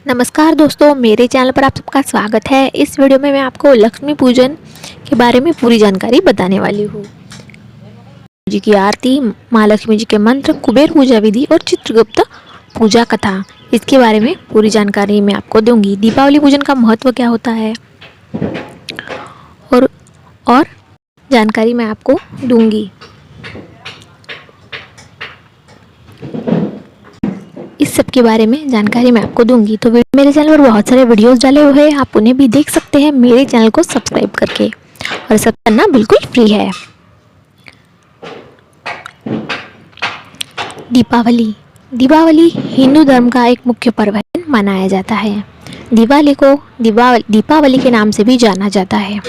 नमस्कार दोस्तों, मेरे चैनल पर आप सबका स्वागत है। इस वीडियो में मैं आपको लक्ष्मी पूजन के बारे में पूरी जानकारी बताने वाली हूँ। जी की आरती, माँ लक्ष्मी जी के मंत्र, कुबेर पूजा विधि और चित्रगुप्त पूजा कथा, इसके बारे में पूरी जानकारी मैं आपको दूंगी। दीपावली पूजन का महत्व क्या होता है और जानकारी मैं आपको दूंगी। इस सब के बारे में जानकारी मैं आपको दूंगी। तो मेरे चैनल पर बहुत सारे वीडियोस डाले हुए हैं, आप उन्हें भी देख सकते हैं मेरे चैनल को सब्सक्राइब करके, और सब करना बिल्कुल फ्री है। दीपावली हिंदू धर्म का एक मुख्य पर्व है, मनाया जाता है। दिवाली को दीपावली के नाम से भी जाना जाता है।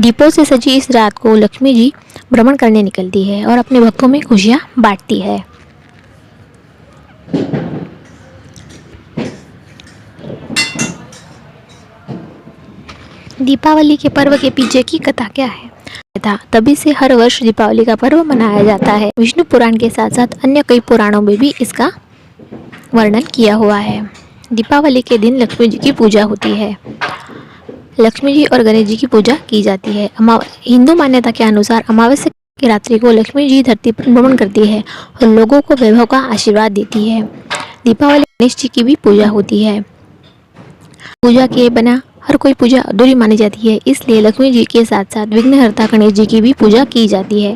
दीपों से सजी इस रात को लक्ष्मी जी भ्रमण करने निकलती है और अपने भक्तों में खुशियाँ बांटती है। दीपावली के पर्व के पीछे की कथा क्या है? तभी से हर वर्ष दीपावली का पर्व मनाया जाता है। विष्णु पुराण के साथ साथ अन्य कई पुराणों में भी इसका वर्णन किया हुआ है। दीपावली के दिन लक्ष्मी जी की पूजा होती है। लक्ष्मी जी और गणेश जी की पूजा की जाती है। हिंदू मान्यता के अनुसार अमावस्या की रात्रि को लक्ष्मी जी धरती पर भ्रमण करती है और लोगों को वैभव का आशीर्वाद देती है। दीपावली गणेश जी की भी पूजा होती है। पूजा किए बिना हर कोई पूजा अधूरी मानी जाती है, इसलिए लक्ष्मी जी के साथ साथ विघ्नहर्ता गणेश जी की भी पूजा की जाती है।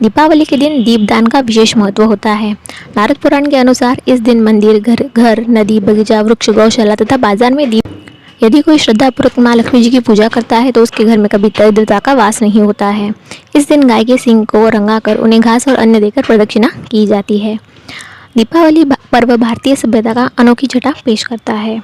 दीपावली के दिन दीपदान का विशेष महत्व होता है। नारद पुराण के अनुसार इस दिन मंदिर, घर, नदी, बगीचा, वृक्ष, गौशाला तथा बाजार में दीप। यदि कोई श्रद्धापूर्वक माँ लक्ष्मी जी की पूजा करता है तो उसके घर में कभी दरिद्रता का वास नहीं होता है। इस दिन गाय के सींग को रंगाकर उन्हें घास और अन्न देकर प्रदक्षिणा की जाती है। दीपावली पर्व भारतीय सभ्यता का अनोखी छटा पेश करता है।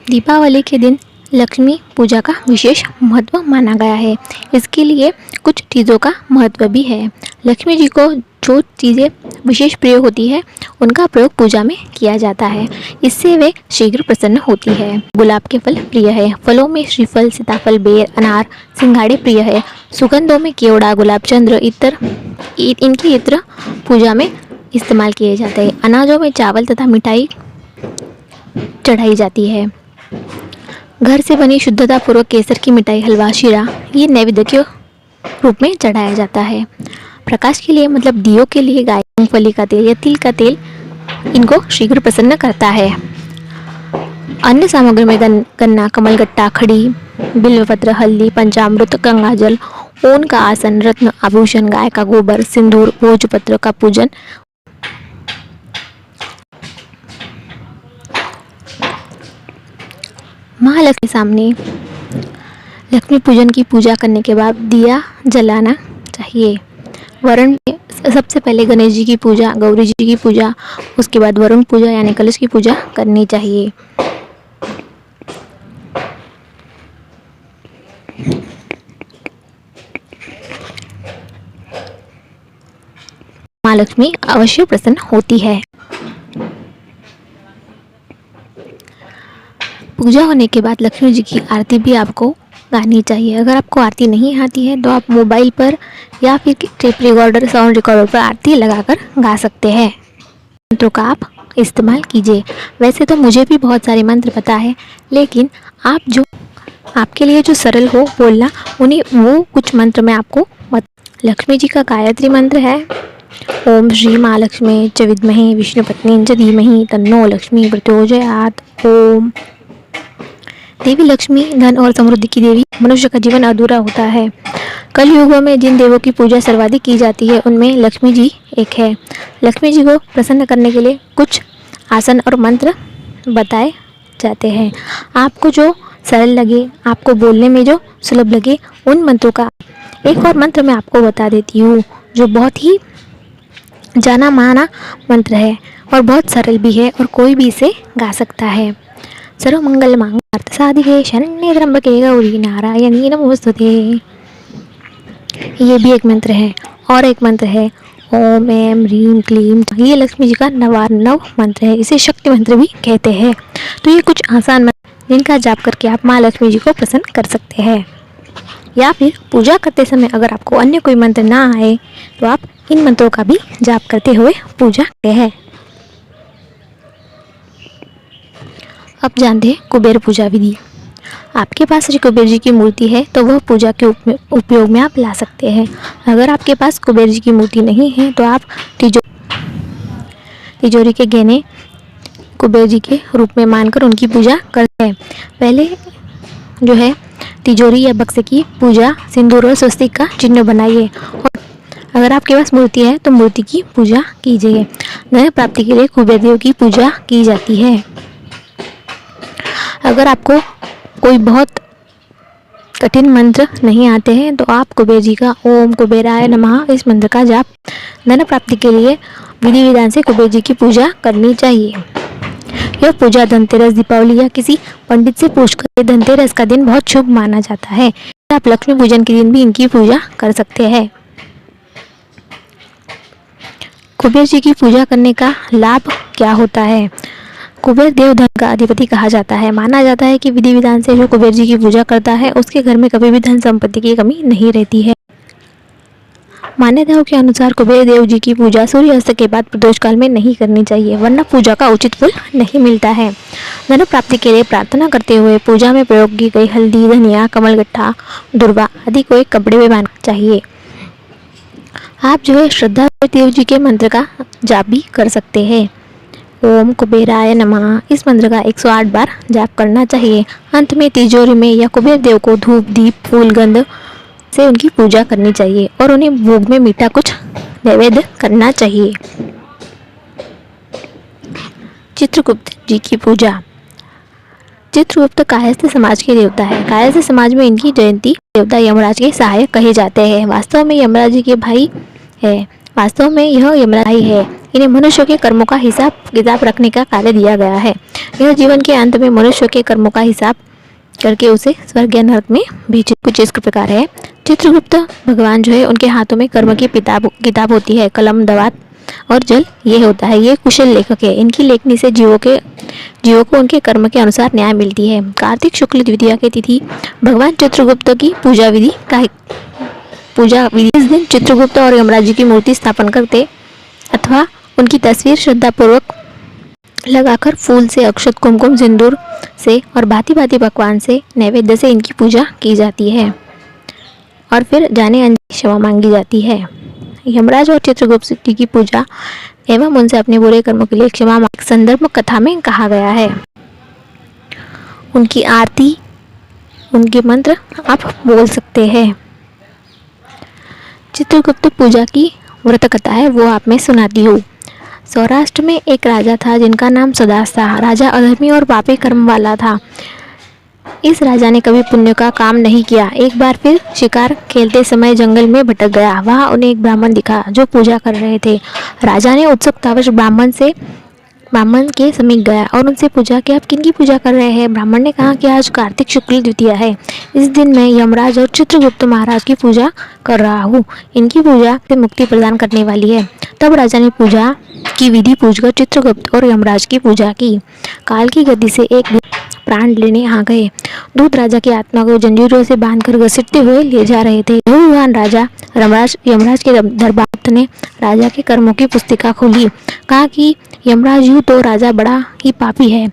दीपावली के दिन लक्ष्मी पूजा का विशेष महत्व माना गया है। इसके लिए कुछ चीज़ों का महत्व भी है। लक्ष्मी जी को जो चीज़ें विशेष प्रिय होती है उनका प्रयोग पूजा में किया जाता है। इससे वे शीघ्र प्रसन्न होती है। गुलाब के फल प्रिय है। फलों में श्रीफल, सीताफल, बेर, अनार, सिंघाड़े प्रिय है। सुगंधों में केवड़ा, गुलाब, चंद्र, इत्र, इनके इत्र पूजा में इस्तेमाल किए जाते हैं। अनाजों में चावल तथा मिठाई चढ़ाई जाती है। घर से बनी शुद्धता पूर्वक केसर की मिठाई, हलवा, शीरा ये नैवेद्य के रूप में चढ़ाया जाता है। प्रकाश के लिए मतलब दियों के लिए गाय, मूंगफली का तेल या तिल का तेल इनको शीघ्र प्रसन्न करता है। अन्य सामग्री में गन्ना, कमलगट्टा, खड़ी, बिल्वपत्र, हल्दी, पंचामृत, गंगाजल, ऊन का आसन, रत्न, आभूषण, गाय का गोबर, सिंदूर, भोजपत्र का पूजन। माँ लक्ष्मी सामने लक्ष्मी पूजन की पूजा करने के बाद दिया जलाना चाहिए। वरुण, सबसे पहले गणेश जी की पूजा, गौरी जी की पूजा, उसके बाद वरुण पूजा यानी कलश की पूजा करनी चाहिए। माँ लक्ष्मी अवश्य प्रसन्न होती है। पूजा होने के बाद लक्ष्मी जी की आरती भी आपको गानी चाहिए। अगर आपको आरती नहीं आती है तो आप मोबाइल पर या फिर टेप रिकॉर्डर, साउंड रिकॉर्डर पर आरती लगाकर गा सकते हैं। मंत्रों का आप इस्तेमाल कीजिए। वैसे तो मुझे भी बहुत सारे मंत्र पता है, लेकिन आपके लिए जो सरल हो बोलना, वो कुछ मंत्र मैं आपको लक्ष्मी जी का गायत्री मंत्र है। ओम श्री माँ लक्ष्मी च विद्महे विष्णुपत्नी च धीमहि तन्नो लक्ष्मी प्रचोदयात्। ओम। देवी लक्ष्मी धन और समृद्धि की देवी। मनुष्य का जीवन अधूरा होता है। कल युगों में जिन देवों की पूजा सर्वाधिक की जाती है उनमें लक्ष्मी जी एक है। लक्ष्मी जी को प्रसन्न करने के लिए कुछ आसन और मंत्र बताए जाते हैं। आपको जो सरल लगे, आपको बोलने में जो सुलभ लगे, उन मंत्रों का एक और मंत्र मैं आपको बता देती हूँ जो बहुत ही जाना माना मंत्र है और बहुत सरल भी है और कोई भी इसे गा सकता है। सर्वमंगल मांगल्ये साधिके शरण्ये त्र्यंबके गौरी नारायणी नमोस्तुते। ये भी एक मंत्र है। और एक मंत्र है ओम ऐं ह्रीं क्लीं। ये लक्ष्मी जी का नवार्णव मंत्र है। इसे शक्ति मंत्र भी कहते हैं। तो ये कुछ आसान मंत्र जिनका जाप करके आप माँ लक्ष्मी जी को प्रसन्न कर सकते हैं। या फिर पूजा करते समय अगर आपको अन्य कोई मंत्र ना आए तो आप इन मंत्रों का भी जाप करते हुए पूजा करते हैं। अब जानते हैं कुबेर पूजा विधि। आपके पास श्री कुबेर जी की मूर्ति है तो वह पूजा के उपयोग में आप ला सकते हैं। अगर आपके पास कुबेर जी की मूर्ति नहीं है तो आप तिजोरी के गहने कुबेर जी के रूप में मानकर उनकी पूजा करते हैं। पहले जो है तिजोरी या बक्से की पूजा सिंदूर और स्वस्तिक का चिन्ह बनाइए, और अगर आपके पास मूर्ति है तो मूर्ति की पूजा कीजिए। धन प्राप्ति के लिए कुबेर देव की पूजा की जाती है। अगर आपको कोई बहुत कठिन मंत्र नहीं आते हैं तो आप कुबेर जी का ओम कुबेराय नमः इस मंत्र का जाप धन प्राप्ति के लिए विधि विधान से कुबेर जी की पूजा करनी चाहिए। यह पूजा धनतेरस, दीपावली या किसी पंडित से पूछकर धनतेरस का दिन बहुत शुभ माना जाता है। आप लक्ष्मी पूजन के दिन भी इनकी पूजा कर सकते हैं। कुबेर जी की पूजा करने का लाभ क्या होता है? कुबेर देव धन का अधिपति कहा जाता है। माना जाता है कि विधि विधान से जो कुबेर जी की पूजा करता है उसके घर में कभी भी धन संपत्ति की कमी नहीं रहती है। मान्यताओं के अनुसार कुबेर देव जी की पूजा सूर्यास्त के बाद प्रदोष काल में नहीं करनी चाहिए, वरना पूजा का उचित फल नहीं मिलता है। धन प्राप्ति के लिए प्रार्थना करते हुए पूजा में प्रयोग की गई हल्दी, धनिया, कमलगट्ठा, दुर्वा आदि को एक कपड़े में बांधना चाहिए। आप जो है श्रद्धा देव जी के मंत्र का जाप भी कर सकते हैं। ओम कुबेराय नमः इस मंत्र का 108 बार जाप करना चाहिए। अंत में तिजोरी में या कुबेर देव को धूप, दीप, फूल, गंध से उनकी पूजा करनी चाहिए और उन्हें भोग में मीठा कुछ नैवेद्य करना चाहिए। चित्रगुप्त जी की पूजा। चित्रगुप्त कायस्थ समाज के देवता है। कायस्थ समाज में इनकी जयंती देवता यमराज के सहायक कहे जाते हैं। वास्तव में यमराज जी के भाई है। वास्तव में यह यमराज भाई है। इन्हें मनुष्य के कर्मों का हिसाब किताब रखने का कार्य दिया गया है। यह जीवन के अंत में मनुष्य के कर्मों का हिसाब करके उसे स्वर्ग या नरक में भेजे। कुछ इस प्रकार है। चित्रगुप्त भगवान जो है उनके हाथों में कर्म की किताब होती है, कलम, दवात और जल ये होता है। ये कुशल लेखक है। इनकी लेखनी से जीवों को उनके कर्म के अनुसार न्याय मिलती है। कार्तिक शुक्ल द्वितीया की तिथि भगवान चित्रगुप्त की पूजा विधि इस दिन चित्रगुप्त और यमराज जी की मूर्ति स्थापन करते अथवा उनकी तस्वीर श्रद्धापूर्वक लगाकर फूल से, अक्षत, कुमकुम, सिंदूर से और भांति भांति पकवान से नैवेद्य से इनकी पूजा की जाती है और फिर जाने अनजाने क्षमा मांगी जाती है। यमराज और चित्रगुप्त जी की पूजा एवं उनसे अपने बुरे कर्मों के लिए क्षमा मांग संदर्भ कथा में कहा गया है। उनकी आरती, उनके मंत्र आप बोल सकते हैं। चित्रगुप्त पूजा की व्रत कथा है वो आप में सुनाती हूँ। सौराष्ट्र में एक राजा था जिनका नाम सदास था। राजा अधर्मी और पापी कर्म वाला था। इस राजा ने कभी पुण्य का काम नहीं किया। एक बार फिर शिकार खेलते समय जंगल में भटक गया। वहाँ उन्हें एक ब्राह्मण दिखा जो पूजा कर रहे थे। राजा ने उत्सुकतावश ब्राह्मण के समीप गया और उनसे पूछा कि आप किनकी पूजा कर रहे हैं। ब्राह्मण ने कहा कि आज कार्तिक शुक्ल द्वितीया है। इस दिन मैं यमराज और चित्रगुप्त महाराज की पूजा कर रहा हूँ। इनकी पूजा से मुक्ति प्रदान करने वाली है। तब राजा ने पूजा की विधि पूछकर चित्रगुप्त और यमराज की पूजा की। काल की गति से एक प्राण लेने आ गए। दूत राजा की आत्मा को जंजीरों से बांधकर घसीटते हुए ले जा रहे थे। भगवान राजा यमराज के दरबार ने राजा के कर्मों की पुस्तिका खोली। कहा कि यमराज यूँ तो राजा बड़ा ही पापी है।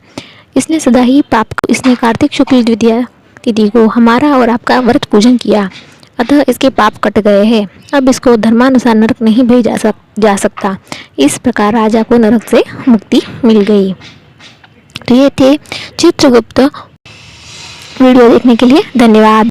इसने सदा ही पाप को इसने कार्तिक शुक्ल द्वितीया तिथि को हमारा और आपका व्रत पूजन किया, अतः इसके पाप कट गए हैं। अब इसको धर्मानुसार नरक नहीं भेजा जा सकता। इस प्रकार राजा को नरक से मुक्ति मिल गई। तो ये थे चित्रगुप्त। वीडियो देखने के लिए धन्यवाद।